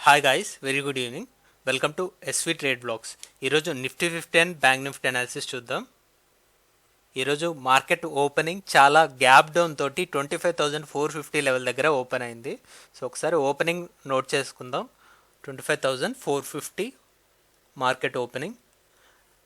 Hi guys, very good evening. Welcome to SV trade blogs. ఈరోజు Nifty 50 and bank Nifty analysis చూద్దాం. ఈరోజు market opening చాలా gap down తోటి 25,450 level దగ్గర open అయింది. సో ఒకసారి ఓపెనింగ్ నోట్ చేసుకుందాం. 25,450 మార్కెట్ ఓపెనింగ్.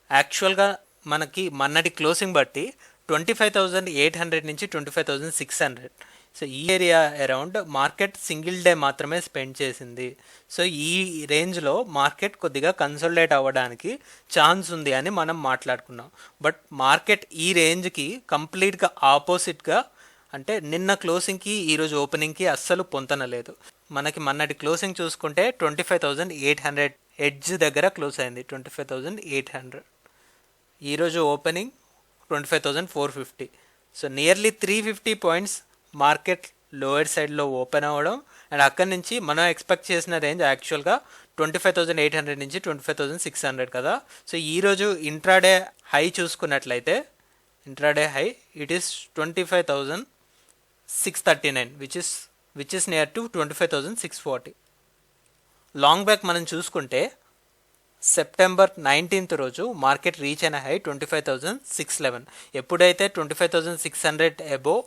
యాక్చువల్గా మనకి మొన్నటి క్లోజింగ్ బట్టి 25,800 నుంచి 25,600. సో ఈ area around market single day మాత్రమే స్పెండ్ చేసింది. సో ఈ రేంజ్లో మార్కెట్ కొద్దిగా కన్సోలిడేట్ అవ్వడానికి ఛాన్స్ ఉంది అని మనం మాట్లాడుకున్నాం. బట్ మార్కెట్ ఈ రేంజ్కి కంప్లీట్గా ఆపోజిట్గా, అంటే నిన్న క్లోజింగ్కి ఈరోజు ఓపెనింగ్కి అస్సలు పొంతనలేదు. మనకి మొన్నటి క్లోజింగ్ చూసుకుంటే 25,800 ఎడ్జ్ దగ్గర క్లోజ్ అయింది. 25,800. ఈరోజు opening 25,450. So nearly 350 points market lower సైడ్లో ఓపెన్ అవ్వడం, అండ్ అక్కడి నుంచి మనం ఎక్స్పెక్ట్ చేసిన రేంజ్ యాక్చువల్గా 25,800 నుంచి 25,600 కదా. సో ఈరోజు ఇంట్రాడే హై చూసుకున్నట్లయితే, intraday high it is 25,639 which is near to 25,640. Long back మనం చూసుకుంటే సెప్టెంబర్ 19th రోజు మార్కెట్ రీచ్ అయిన హై 25,611. ఎప్పుడైతే 25,600 అబోవ్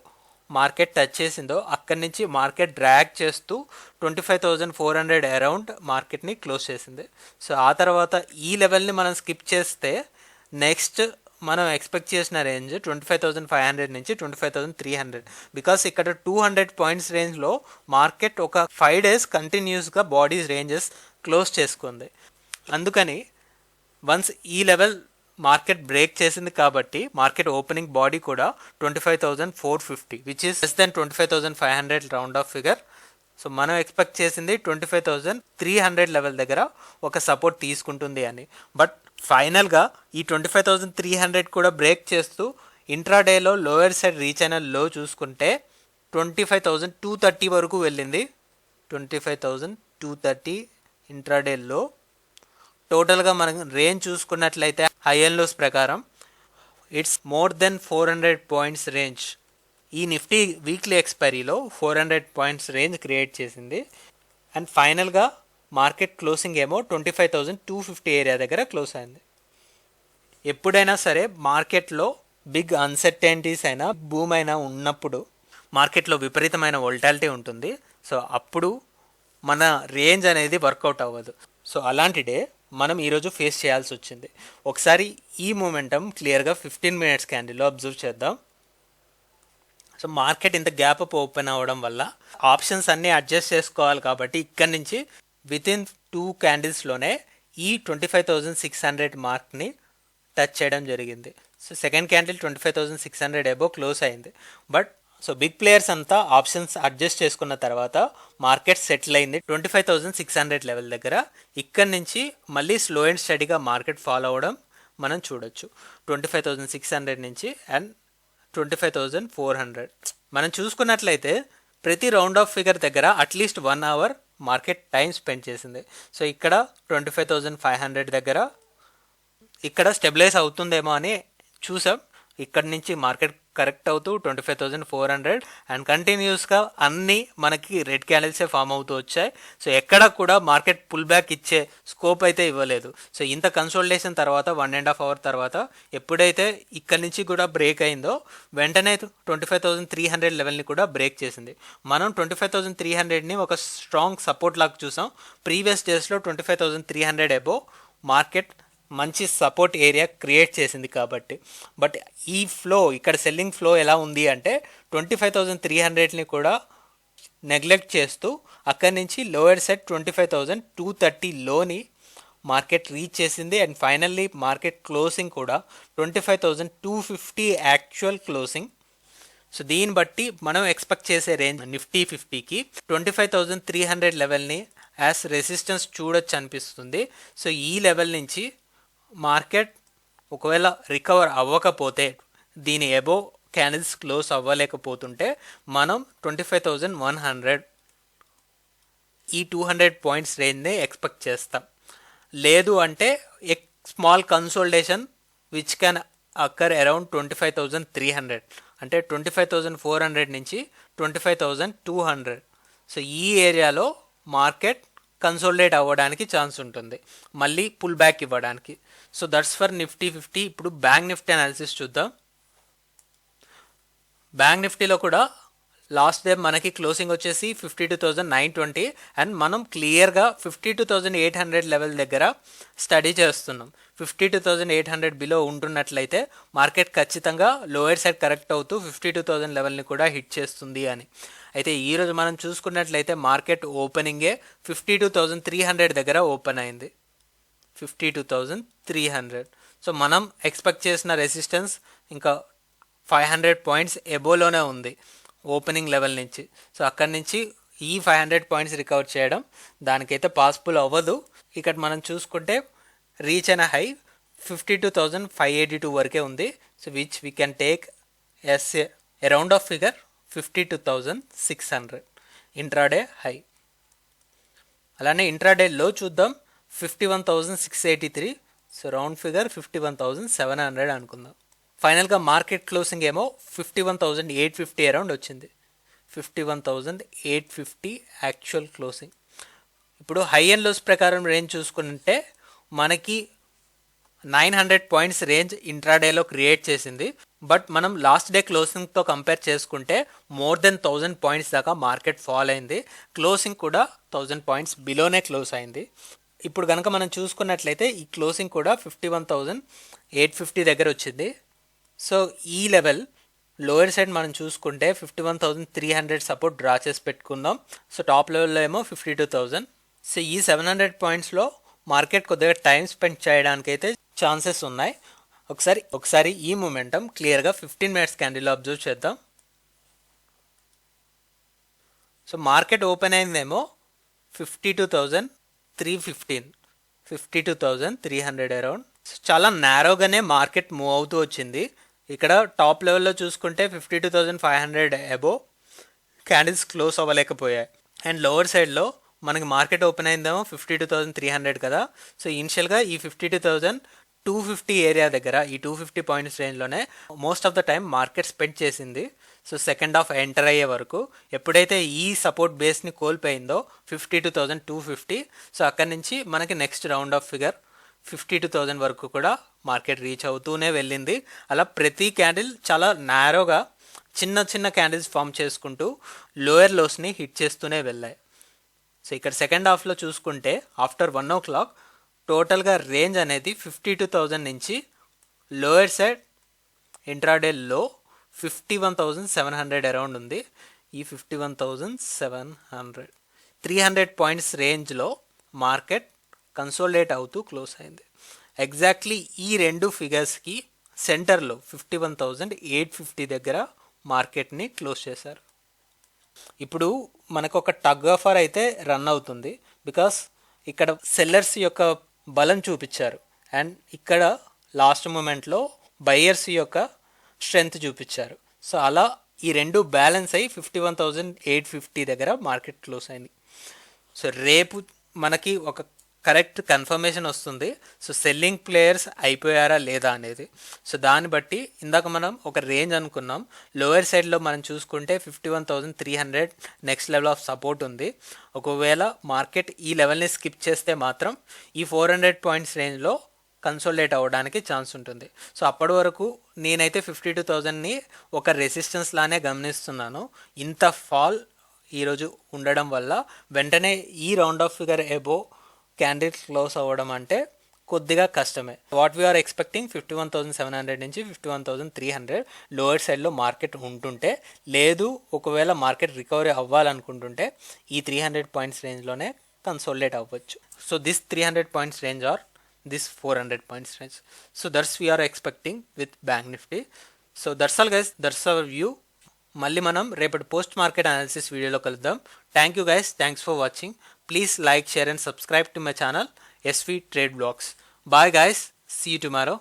మార్కెట్ టచ్ చేసిందో అక్కడి నుంచి మార్కెట్ డ్రాగ్ చేస్తూ 25,400 అరౌండ్ మార్కెట్ని క్లోజ్ చేసింది. సో ఆ తర్వాత ఈ లెవెల్ని మనం స్కిప్ చేస్తే నెక్స్ట్ మనం ఎక్స్పెక్ట్ చేసిన రేంజ్ 25,500 నుంచి 25,300. బికాస్ ఇక్కడ 200 పాయింట్స్ రేంజ్లో మార్కెట్ ఒక 5 days కంటిన్యూస్గా బాడీస్ రేంజెస్ క్లోజ్ చేసుకుంది. అందుకని వన్స్ ఈ లెవెల్ మార్కెట్ బ్రేక్ చేసింది కాబట్టి మార్కెట్ ఓపెనింగ్ బాడీ కూడా 25,450 which is less than 25,500 round off figure. So మనం ఎక్స్పెక్ట్ చేసింది 25,300 లెవెల్ దగ్గర ఒక సపోర్ట్ తీసుకుంటుంది అని. బట్ ఫైనల్గా ఈ 25,300 కూడా బ్రేక్ చేస్తూ ఇంట్రాడేలో లోయర్ సైడ్ రీచ్ అయిన లో చూసుకుంటే 25,230 వరకు వెళ్ళింది. 25,230 ఇంట్రాడేలో. టోటల్గా మనం రేంజ్ చూసుకున్నట్లయితే హై అండ్ లోస్ ప్రకారం it's more than 400 points range. ఈ నిఫ్టీ వీక్లీ ఎక్స్పైరీలో 400 పాయింట్స్ రేంజ్ క్రియేట్ చేసింది. అండ్ ఫైనల్గా మార్కెట్ క్లోజింగ్ ఏమో 25,250 ఏరియా దగ్గర క్లోజ్ అయింది. ఎప్పుడైనా సరే మార్కెట్లో బిగ్ అన్సర్టెనిటీస్ అయినా బూమ్ అయినా ఉన్నప్పుడు మార్కెట్లో విపరీతమైన వోల్టాలిటీ ఉంటుంది. సో అప్పుడు మన రేంజ్ అనేది వర్కౌట్ అవ్వదు. సో అలాంటి డే మనం ఈరోజు ఫేస్ చేయాల్సి వచ్చింది. ఒకసారి ఈ మూమెంటం క్లియర్గా 15 minutes క్యాండిల్లో అబ్జర్వ్ చేద్దాం. సో మార్కెట్ ఇంత గ్యాప్ అప్ ఓపెన్ అవ్వడం వల్ల ఆప్షన్స్ అన్నీ అడ్జస్ట్ చేసుకోవాలి కాబట్టి ఇక్కడి నుంచి వితిన్ 2 candlesలోనే ఈ 25,600 మార్క్ని టచ్ చేయడం జరిగింది. So second candle 25,600 above close అయింది. బట్ సో బిగ్ ప్లేయర్స్ అంతా ఆప్షన్స్ అడ్జస్ట్ చేసుకున్న తర్వాత మార్కెట్ సెటిల్ అయింది 25,600 లెవెల్ దగ్గర. ఇక్కడి నుంచి మళ్ళీ స్లో అండ్ స్టడీగా మార్కెట్ ఫాలో అవ్వడం మనం చూడొచ్చు. 25,600 నుంచి అండ్ 25,400 మనం చూసుకున్నట్లయితే ప్రతి రౌండ్ ఆఫ్ ఫిగర్ దగ్గర at least 1 hour market time spend చేసింది. సో ఇక్కడ 25,500 దగ్గర ఇక్కడ స్టెబిలైజ్ అవుతుందేమో అని చూసాం. ఇక్కడ నుంచి మార్కెట్ కరెక్ట్ అవుతూ 25,400 అండ్ కంటిన్యూస్గా అన్నీ మనకి రెడ్ క్యాండిల్సే ఫామ్ అవుతూ వచ్చాయి. సో ఎక్కడ కూడా మార్కెట్ పుల్ బ్యాక్ ఇచ్చే స్కోప్ అయితే ఇవ్వలేదు. సో ఇంత కన్సోలిడేషన్ తర్వాత 1.5 hour తర్వాత ఎప్పుడైతే ఇక్కడి నుంచి కూడా బ్రేక్ అయిందో వెంటనే 25,300 లెవెల్ని కూడా బ్రేక్ చేసింది. మనం 25,300ని ఒక స్ట్రాంగ్ సపోర్ట్ లాగా చూసాం. ప్రీవియస్ డేస్లో 25,300 అబోవ్ మార్కెట్ మంచి సపోర్ట్ ఏరియా క్రియేట్ చేసింది కాబట్టి. బట్ ఈ ఫ్లో ఇక్కడ సెల్లింగ్ ఫ్లో ఎలా ఉంది అంటే 25,300ని కూడా నెగ్లెక్ట్ చేస్తూ అక్కడి నుంచి లోయర్ సెట్ 25,230 లోని మార్కెట్ రీచ్ చేసింది. అండ్ ఫైనల్లీ మార్కెట్ క్లోజింగ్ కూడా 25,250 యాక్చువల్ క్లోజింగ్. సో దీన్ని బట్టి మనం ఎక్స్పెక్ట్ చేసే రేంజ్ నిఫ్టీ 50కి 25,300 లెవెల్ని యాజ్ రెసిస్టెన్స్ చూడొచ్చు అనిపిస్తుంది. సో ఈ లెవెల్ నుంచి మార్కెట్ ఒకవేళ రికవర్ అవ్వకపోతే, దీని అబోవ్ క్యాండిల్స్ క్లోజ్ అవ్వలేకపోతుంటే మనం 25,100 ఈ 200 పాయింట్స్ రేంజ్ని ఎక్స్పెక్ట్ చేస్తాం. లేదు అంటే small consolidation which can occur around 25,300, అంటే 25,400 నుంచి 25,200. సో ఈ ఏరియాలో మార్కెట్ కన్సోలిడేట్ అవ్వడానికి ఛాన్స్ ఉంటుంది, మళ్ళీ పుల్ బ్యాక్ ఇవ్వడానికి. So that's for Nifty 50. ఇప్పుడు బ్యాంక్ నిఫ్టీ అనాలిసిస్ చూద్దాం. బ్యాంక్ నిఫ్టీలో కూడా లాస్ట్ డే మనకి క్లోజింగ్ వచ్చేసి 52,920 అండ్ మనం క్లియర్గా 52,800 లెవెల్ దగ్గర స్టడీ చేస్తున్నాం. 52,800 బిలో ఉంటున్నట్లయితే మార్కెట్ ఖచ్చితంగా లోయర్ సైడ్ కరెక్ట్ అవుతూ 52,000 లెవెల్ని కూడా హిట్ చేస్తుంది అని. అయితే ఈరోజు మనం చూసుకున్నట్లయితే మార్కెట్ ఓపెనింగే 52,300 దగ్గర ఓపెన్ అయింది. 52,300. సో మనం ఎక్స్పెక్ట్ చేసిన రెసిస్టెన్స్ ఇంకా 500 పాయింట్స్ ఎబోలోనే ఉంది ఓపెనింగ్ లెవెల్ నుంచి. సో అక్కడి నుంచి ఈ 500 పాయింట్స్ రికవర్ చేయడం దానికైతే పాసిబుల్ అవ్వదు. ఇక్కడ మనం చూసుకుంటే రీచ్ అయిన హై 52,582 వరకే ఉంది. So which we can take as a round off figure 52,600 intraday high. అలానే ఇంట్రాడే లో చూద్దాం 51,683. సో రౌండ్ ఫిగర్ 51,700 అనుకుందాం. ఫైనల్గా మార్కెట్ క్లోజింగ్ ఏమో 51,850 అరౌండ్ వచ్చింది. 51,850 యాక్చువల్ క్లోజింగ్. ఇప్పుడు హై అండ్ లోస్ ప్రకారం రేంజ్ చూసుకుంటే మనకి 900 పాయింట్స్ రేంజ్ ఇంట్రాడేలో క్రియేట్ చేసింది. బట్ మనం లాస్ట్ డే క్లోజింగ్తో కంపేర్ చేసుకుంటే మోర్ దెన్ 1000 పాయింట్స్ దాకా మార్కెట్ ఫాల్ అయింది. క్లోజింగ్ కూడా 1000 పాయింట్స్ బిలోనే క్లోజ్ అయింది. ఇప్పుడు కనుక మనం చూసుకున్నట్లయితే ఈ క్లోజింగ్ కూడా 51,850 దగ్గర వచ్చింది. సో ఈ లెవెల్ లోయర్ సైడ్ మనం చూసుకుంటే 51,300 సపోర్ట్ డ్రా చేసి పెట్టుకుందాం. సో టాప్ లెవెల్లో ఏమో 52,000. సో ఈ 700 పాయింట్స్లో మార్కెట్ కొద్దిగా టైం స్పెండ్ చేయడానికి అయితే ఛాన్సెస్ ఉన్నాయి. ఒకసారి ఈ మూమెంటం క్లియర్గా 15 మినిట్స్ క్యాండిల్లో అబ్జర్వ్ చేద్దాం. సో మార్కెట్ ఓపెన్ అయిందేమో 52,315, 52,300 అరౌండ్. సో చాలా నేరోగానే మార్కెట్ మూవ్ అవుతూ వచ్చింది. ఇక్కడ టాప్ లెవెల్లో చూసుకుంటే 52,500 అబోవ్ క్యాండిల్స్ క్లోజ్ అవ్వలేకపోయాయి. అండ్ లోవర్ సైడ్లో మనకి మార్కెట్ ఓపెన్ అయిందేమో 52,300 కదా. సో ఇనిషియల్గా ఈ 52,250 ఏరియా దగ్గర ఈ 250 పాయింట్స్ రేంజ్లోనే most of the time market spend చేసింది. సో సెకండ్ హాఫ్ ఎంటర్ అయ్యే వరకు ఎప్పుడైతే ఈ సపోర్ట్ బేస్ని కోల్పోయిందో 52,250, సో అక్కడి నుంచి మనకి నెక్స్ట్ రౌండ్ ఆఫ్ ఫిగర్ 52,000 వరకు కూడా మార్కెట్ రీచ్ అవుతూనే వెళ్ళింది. అలా ప్రతి క్యాండిల్ చాలా నేరోగా చిన్న చిన్న క్యాండిల్స్ ఫామ్ చేసుకుంటూ లోయర్ లోస్ని హిట్ చేస్తూనే వెళ్ళాయి. సో ఇక్కడ సెకండ్ హాఫ్లో చూసుకుంటే ఆఫ్టర్ 1 o'clock టోటల్గా రేంజ్ అనేది 52,000 నుంచి లోయర్ సైడ్ ఇంట్రాడే లో 51,700 అరౌండ్ ఉంది. ఈ 51,700 300 పాయింట్స్ రేంజ్లో మార్కెట్ కన్సోలిడేట్ అవుతూ క్లోజ్ అయింది. ఎగ్జాక్ట్లీ ఈ రెండు ఫిగర్స్కి సెంటర్లో 51,850 దగ్గర మార్కెట్ని క్లోజ్ చేశారు. ఇప్పుడు మనకు ఒక టగ్ ఆఫర్ అయితే రన్ అవుతుంది. బికాస్ ఇక్కడ సెల్లర్స్ యొక్క బలం చూపించారు అండ్ ఇక్కడ లాస్ట్ మూమెంట్లో బయ్యర్స్ యొక్క స్ట్రెంగ్త్ చూపించారు. సో అలా ఈ రెండు బ్యాలెన్స్ అయ్యి 51,850 దగ్గర మార్కెట్ క్లోజ్ అయింది. సో రేపు మనకి ఒక కరెక్ట్ కన్ఫర్మేషన్ వస్తుంది. సో సెల్లింగ్ ప్లేయర్స్ అయిపోయారా లేదా అనేది. సో దాన్ని బట్టి ఇందాక మనం ఒక రేంజ్ అనుకున్నాం. లోయర్ సైడ్లో మనం చూసుకుంటే 51,300 నెక్స్ట్ లెవెల్ ఆఫ్ సపోర్ట్ ఉంది. ఒకవేళ మార్కెట్ ఈ లెవెల్ని స్కిప్ చేస్తే మాత్రం ఈ 400 పాయింట్స్ రేంజ్లో కన్సోలిడేట్ అవ్వడానికి ఛాన్స్ ఉంటుంది. సో అప్పటి వరకు నేనైతే 52,000ని ఒక రెసిస్టెన్స్ లానే గమనిస్తున్నాను. ఇంత ఫాల్ ఈరోజు ఉండడం వల్ల వెంటనే ఈ round off figure above candle close అవ్వడం అంటే కొద్దిగా కష్టమే. వాట్ వీఆర్ ఎక్స్పెక్టింగ్ 51,700 నుంచి 51,300 లోయర్ సైడ్లో మార్కెట్ ఉంటుంటే, లేదు ఒకవేళ మార్కెట్ రికవరీ అవ్వాలనుకుంటుంటే ఈ 300 పాయింట్స్ రేంజ్లోనే కన్సోలిడేట్ అవ్వచ్చు. So this 300 points range or this 400 points range. So that's we are expecting with Bank Nifty. So that's all guys, that's our view. మళ్ళీ మనం రేపటి పోస్ట్ మార్కెట్ అనాలిసిస్ వీడియోలో కలుద్దాం. Thank you guys, thanks for watching. Please like, share and subscribe to my channel SV Trade Blogs. Bye guys, see you tomorrow.